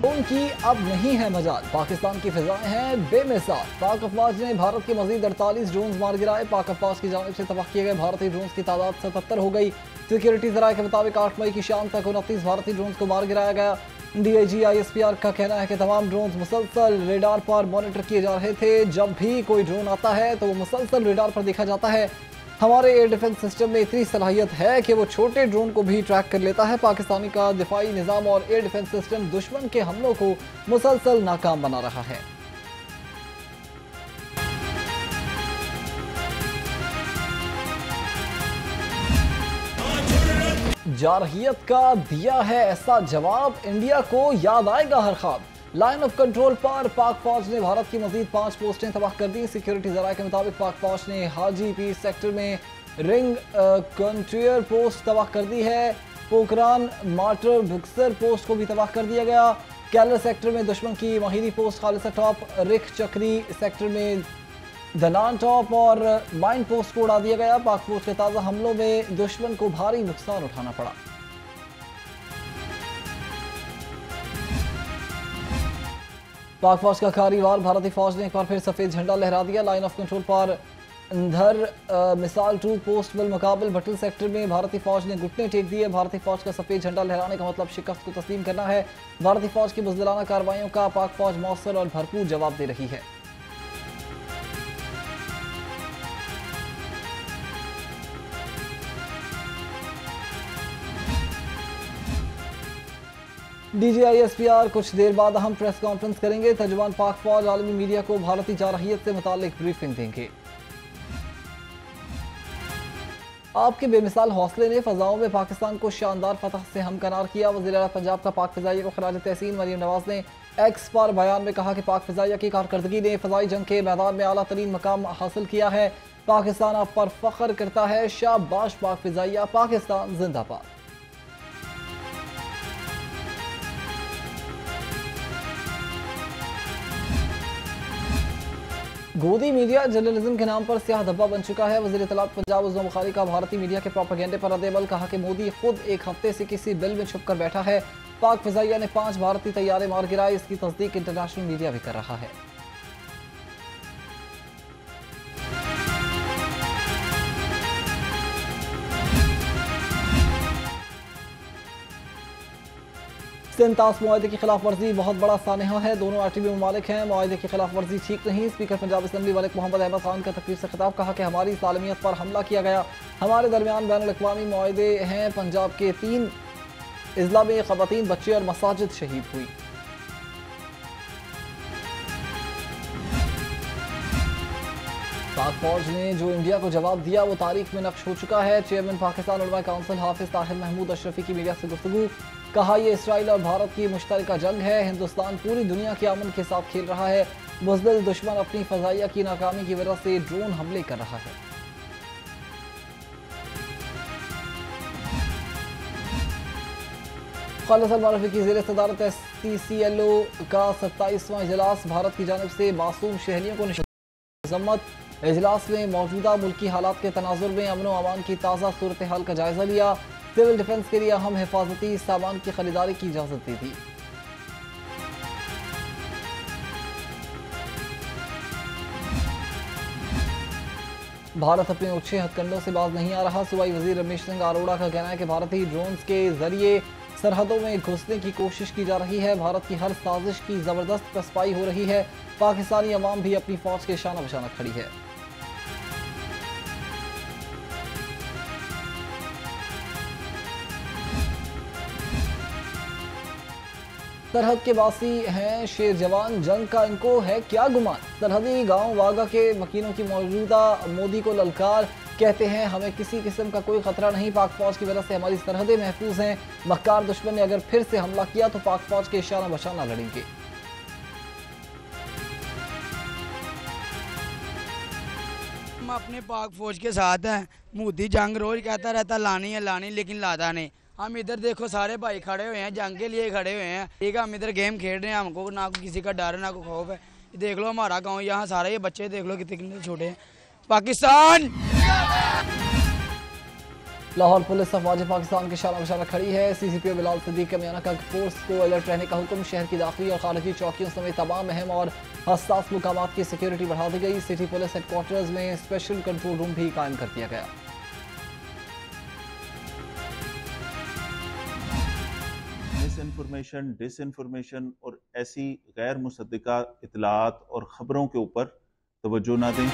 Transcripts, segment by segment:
उनकी अब नहीं है मजाल, पाकिस्तान की फिजाएं हैं बेमिसाल। पाक अफवाज ने भारत के मजीद 48 ड्रोन मार गिराए। पाक अफवाज की जानिब से तबाह किए गए भारतीय ड्रोन की तादाद 77 हो गई। सिक्योरिटी जराये के मुताबिक 8 मई की शाम तक 29 भारतीय ड्रोन को मार गिराया गया। DIG ISPR का कहना है कि तमाम ड्रोन मुसलसल रेडार पर मॉनिटर किए जा रहे थे। जब भी कोई ड्रोन आता है तो वो मुसलसल रेडार पर देखा जाता है। हमारे एयर डिफेंस सिस्टम में इतनी सलाहियत है कि वो छोटे ड्रोन को भी ट्रैक कर लेता है। पाकिस्तानी का दिफाई निज़ाम और एयर डिफेंस सिस्टम दुश्मन के हमलों को मुसलसल नाकाम बना रहा है। जारहियत का दिया है ऐसा जवाब, इंडिया को याद आएगा हर ख्वाब। लाइन ऑफ कंट्रोल पर पाक फौज ने भारत की मजीद 5 पोस्टें तबाह कर दी। सिक्योरिटी जराये के मुताबिक पाक फौज ने हाजी पीर सेक्टर में रिंग कंट्रियर पोस्ट तबाह कर दी है। पोखरान मार्टर बुक्सर पोस्ट को भी तबाह कर दिया गया। कैलर सेक्टर में दुश्मन की माहिरी पोस्ट खालिसा टॉप, रिख चक्री सेक्टर में दनान टॉप और माइन पोस्ट को उड़ा दिया गया। पाक फौज के ताज़ा हमलों में दुश्मन को भारी नुकसान उठाना पड़ा। पाक फौज का कारी-वार भारतीय फौज ने एक बार फिर सफेद झंडा लहरा दिया। लाइन ऑफ कंट्रोल पर अंधर मिसाल 2 पोस्ट बिल मुकाबल भटल सेक्टर में भारतीय फौज ने घुटने टेक दिए। भारतीय फौज का सफेद झंडा लहराने का मतलब शिकस्त को तस्लीम करना है। भारतीय फौज की बुज़दिलाना कार्रवाइयों का पाक फौज मौसर और भरपूर जवाब दे रही है। DG ISPR कुछ देर बाद अहम प्रेस कॉन्फ्रेंस करेंगे। तर्जुमान पाक फौज आलमी मीडिया को भारतीय जारहियत से मुतालिक ब्रीफिंग देंगे। आपके बेमिसाल हौसले ने फजाओं में पाकिस्तान को शानदार फतह से हमकनार किया। वज़ीर-ए-आला पंजाब का पाक फ़िज़ाइया को खराज तहसीन मरियम नवाज ने एक्स पर बयान में कहा कि पाक फ़िज़ाइया की कारकर्दगी ने फ़ज़ाई जंग के मैदान में आला तरीन मकाम हासिल किया है। पाकिस्तान आप पर फ़ख्र करता है। शाबाश पाक फ़िज़ाइया, पाकिस्तान जिंदाबाद। गोदी मीडिया जर्नलिज्म के नाम पर स्याह धब्बा बन चुका है। वज़ीर इत्तलात पंजाब उज़्मा बुखारी का भारतीय मीडिया के प्रोपेगेंडे पर रद्द-ए-अमल, कहा कि मोदी खुद एक हफ्ते से किसी बिल में छुप कर बैठा है। पाक फ़िज़ाइया ने 5 भारतीय तैयारे मार गिराए। इसकी तस्दीक इंटरनेशनल मीडिया भी कर रहा है। सिंतास मुआहदे की खिलाफ वर्जी बहुत बड़ा सानहा है। दोनों आरटीबी ममालिक हैं। मुआहदे की खिलाफ वर्जी ठीक नहीं। स्पीकर पंजाब असम्बली मलिक मोहम्मद अहमद खान का तकरीर से खिताब, कहा कि हमारी सालमियत पर हमला किया गया। हमारे दरमियान बैनुल-अक़वामी मुआहदे हैं। पंजाब के 3 इज़ला में ख़वातीन, बच्चे और मसाजिद शहीद हुई। पाक फौज ने जो इंडिया को जवाब दिया वो तारीख में नक्श हो चुका है। चेयरमैन पाकिस्तान उलमा काउंसिल हाफिज ताहिर महमूद अशरफी की मीडिया से गुफ्तगू, कहा यह इसराइल और भारत की मुश्तरका जंग है। हिंदुस्तान पूरी दुनिया के अमन के साथ खेल रहा है। बुज़दिल दुश्मन अपनी फ़ज़ाइया की नाकामी की वजह से ड्रोन हमले कर रहा है। खालिद अल-मारफ़ी की ज़ेर सदारत SCCLO का 27वां इजलास, भारत की जानिब से मासूम शहरियों को मज़म्मत। इजलास में मौजूदा मुल्की हालात के तनाजुर में अमन व अमान की ताज़ा सूरत हाल का जायज़ा लिया। सिविल डिफेंस के लिए अहम हिफाजती सामान की खरीदारी की इजाज़त दी थी। भारत अपने ओछे हथकंडों से बाज नहीं आ रहा। सूबाई वजीर रमेश सिंह अरोड़ा का कहना है कि भारतीय ड्रोन्स के जरिए सरहदों में घुसने की कोशिश की जा रही है। भारत की हर साजिश की जबरदस्त पसपाई हो रही है। पाकिस्तानी अवाम भी अपनी फौज के शाना बशाना खड़ी है। सरहद के बासी हैं शेर जवान, जंग का इनको है क्या गुमान। सरहदी गांव वागा के मकीनों की मौजूदा मोदी को ललकार, कहते हैं हमें किसी किस्म का कोई खतरा नहीं। पाक फौज की वजह से हमारी सरहदें महफूज हैं। मक्कार दुश्मन ने अगर फिर से हमला किया तो पाक फौज के शाना बशाना लड़ेंगे। हम अपने पाक फौज के साथ हैं। मोदी जंग रोज कहता रहता लानी है लानी, लेकिन लादा नहीं। हम इधर देखो सारे भाई खड़े हुए हैं, जंग के लिए खड़े हुए हैं। ठीक है, हम इधर गेम खेल रहे हैं, हमको ना किसी का डर है ना कोई खौफ है। देख लो हमारा गांव, यहाँ सारे ये बच्चे देख लो कितने छोटे हैं। पाकिस्तान लाहौर पुलिस अफवाज पाकिस्तान के शाना बशाना खड़ी है। CCPO बिलाल सिद्दीक का बयान का फोर्स को अलर्ट रहने का हुक्म। शहर की दाखिली और खारजी चौकियों समेत तमाम अहम और हसास मुकामात की सिक्योरिटी बढ़ा दी गई। सिटी पुलिस हेडक्वार्टर्स में स्पेशल कंट्रोल रूम भी कायम कर दिया गया। मिसइंफॉर्मेशन, डिसइंफॉर्मेशन और ऐसी गैर मुसद्दिका इतलात और ख़बरों के ऊपर तवज्जो ना दें।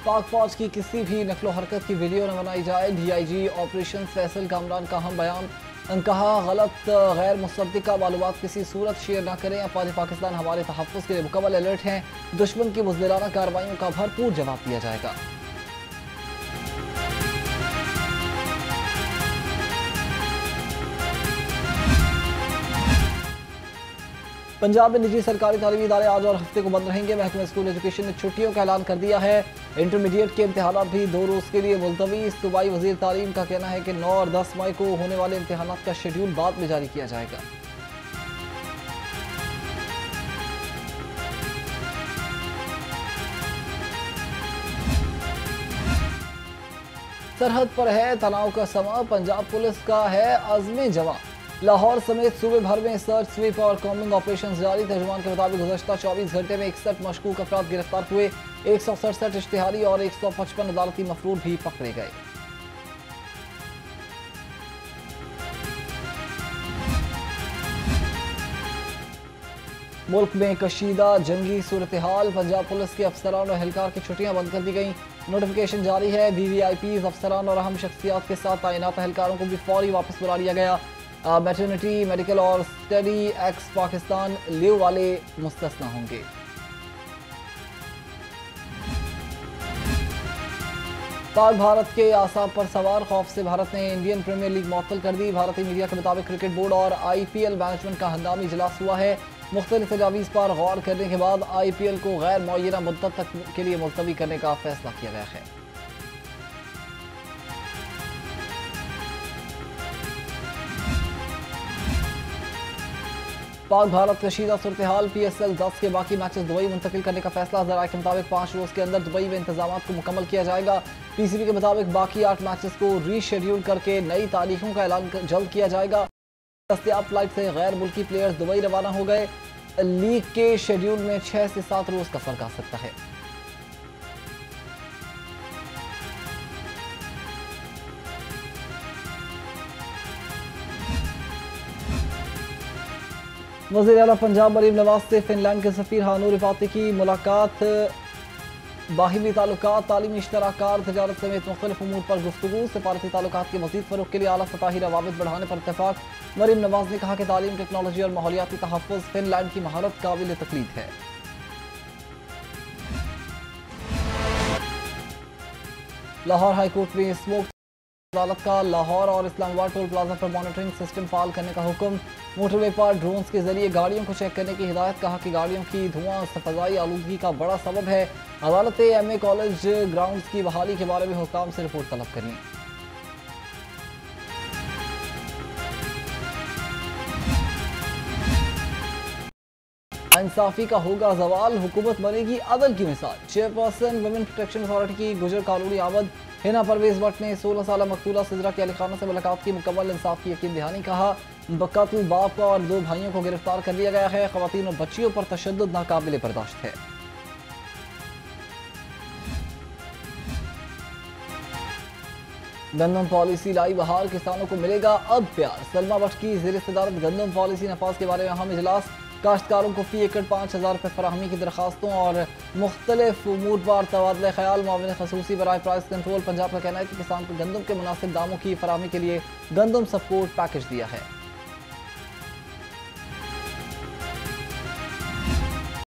पाक फौज की किसी भी नकलो हरकत की वीडियो न बनाई जाए। DIG ऑपरेशन फैसल कामरान का अहम बयान। कहा गलत गैर मुसद्दिका मालूमात किसी सूरत शेयर न करें। अफवाज पाकिस्तान हमारे तहफ़्फ़ुज़ के लिए मुकम्मल अलर्ट हैं। दुश्मन की बुज़दिलाना कार्रवाइयों का भरपूर जवाब दिया जाएगा। पंजाब में निजी सरकारी तालीमी इदारे आज और हफ्ते को बंद रहेंगे। महकमा स्कूल एजुकेशन ने छुट्टियों का ऐलान कर दिया है। इंटरमीडिएट के इम्तिहानात भी 2 रोज़ के लिए मुलतवी। सूबाई वज़ीर तालीम का कहना है कि 9 और 10 मई को होने वाले इम्तिहानात का शेड्यूल बाद में जारी किया जाएगा। सरहद पर है तनाव का समा। पंजाब पुलिस का है अज़्मे जवां। लाहौर समेत सूबे भर में सर्च स्वीप और कॉम्बिंग ऑपरेशन जारी। तर्जुमान के मुताबिक गुज़श्ता 24 घंटे में 61 मशकूक अफराद गिरफ्तार हुए। 167 इश्तिहारी और 155 अदालती मफरूर भी पकड़े गए। मुल्क में कशीदा जंगी सूरत हाल। पंजाब पुलिस के अफसरान और एहलकार की छुट्टियां बंद कर दी गई। नोटिफिकेशन जारी है। VVIPs अफसरान और अहम शख्सियात के साथ तैनात एहलकारों को भी फौरी वापस बुला लिया गया। मैटरनिटी, मेडिकल और स्टडी एक्स पाकिस्तान लीव वाले मुस्तस्ना होंगे। पाक भारत के आसाब पर सवार। खौफ से भारत ने इंडियन प्रीमियर लीग मुअत्तल कर दी। भारतीय मीडिया के मुताबिक क्रिकेट बोर्ड और IPL मैनेजमेंट का हंगामी इजलास हुआ है। मुख्तलिफ तजावीज़ पर गौर करने के बाद IPL को गैर मुअय्यना मुद्दत तक के लिए मुलतवी करने का फैसला किया गया है। पाक भारत कशीदा सूरत हाल। PSL 10 के बाकी मैचेस दुबई मुंतकिल करने का फैसला। ज़राए के मुताबिक 5 रोज़ के अंदर दुबई में इंतजाम को मुकम्मल किया जाएगा। PCB के मुताबिक बाकी 8 मैचेस को रीशेड्यूल करके नई तारीखों का ऐलान जल्द किया जाएगा। दस्तियाब फ्लाइट से गैर मुल्की प्लेयर्स दुबई रवाना हो गए। लीग के शेड्यूल में 6 से 7 रोज़ का फर्क आ सकता है। वज़ीर आला पंजाब मरीम नवाज से फिनलैंड के सफ़ीर हानूर रिफाती की मुलाकात। बाहिमी ताल्लुकात, तालीमी इश्तराकार, तजारत समेत मुख्तलिफ उमूर पर गुफ्तगू। सफारती ताल्लुकात के मज़ीद फ़रोग़ के लिए आला सतही रवाबित बढ़ाने पर इत्तेफ़ाक़। मरीम नवाज ने कहा कि तालीम, टेक्नोलॉजी और माहौलियाती तहफ़्फ़ुज़ फिनलैंड की महारत काबिल तक़लीद है। लाहौर हाईकोर्ट में स्मोक अदालत का लाहौर और इस्लामाबाद टोल प्लाजा पर मॉनिटरिंग सिस्टम फाल करने का हुक्म। मोटरवे पर ड्रोन्स के जरिए गाड़ियों को चेक करने की हिदायत। कहा कि गाड़ियों की धुआं फ़ज़ाई आलूदगी का बड़ा सबब है। अदालत MA कॉलेज ग्राउंड्स की बहाली के बारे में हुकाम से रिपोर्ट तलब करनी। इंसाफी का होगा जवाल, हुकूमत बनेगी अदल की मिसाल। चेयरपर्सन वुमेन प्रोटेक्शन अथॉरिटी की गुजर कानूनी आमद। हिना परवेज भट्ट ने 16 साल मकतूला सिजरा के अली खाना से मुलाकात की। मुकम्मल इंसाफ की यकीन दहानी। कहा बकातुल बाप और 2 भाइयों को गिरफ्तार कर लिया गया है। ख़वातीन और बच्चियों पर तशद्दुद नाकाबिले बर्दाश्त है। गंदम पॉलिसी लाई बहार, किसानों को मिलेगा अब प्यार। सलमा भट्ट की ज़ेर सदारत गंदम पॉलिसी नफाज के बारे में अहम इजलास। काश्तकारों को फ़ी एकड़ 5,000 रुपये फराहमी की दरखास्तों और मुख्तलिफ उमूर पर तबादला ख्याल। मुआविन खसूसी बराए प्राइस कंट्रोल पंजाब का कहना है कि किसान को गंदम के मुनासिब दामों की फराहमी के लिए गंदम सपोर्ट पैकेज दिया है।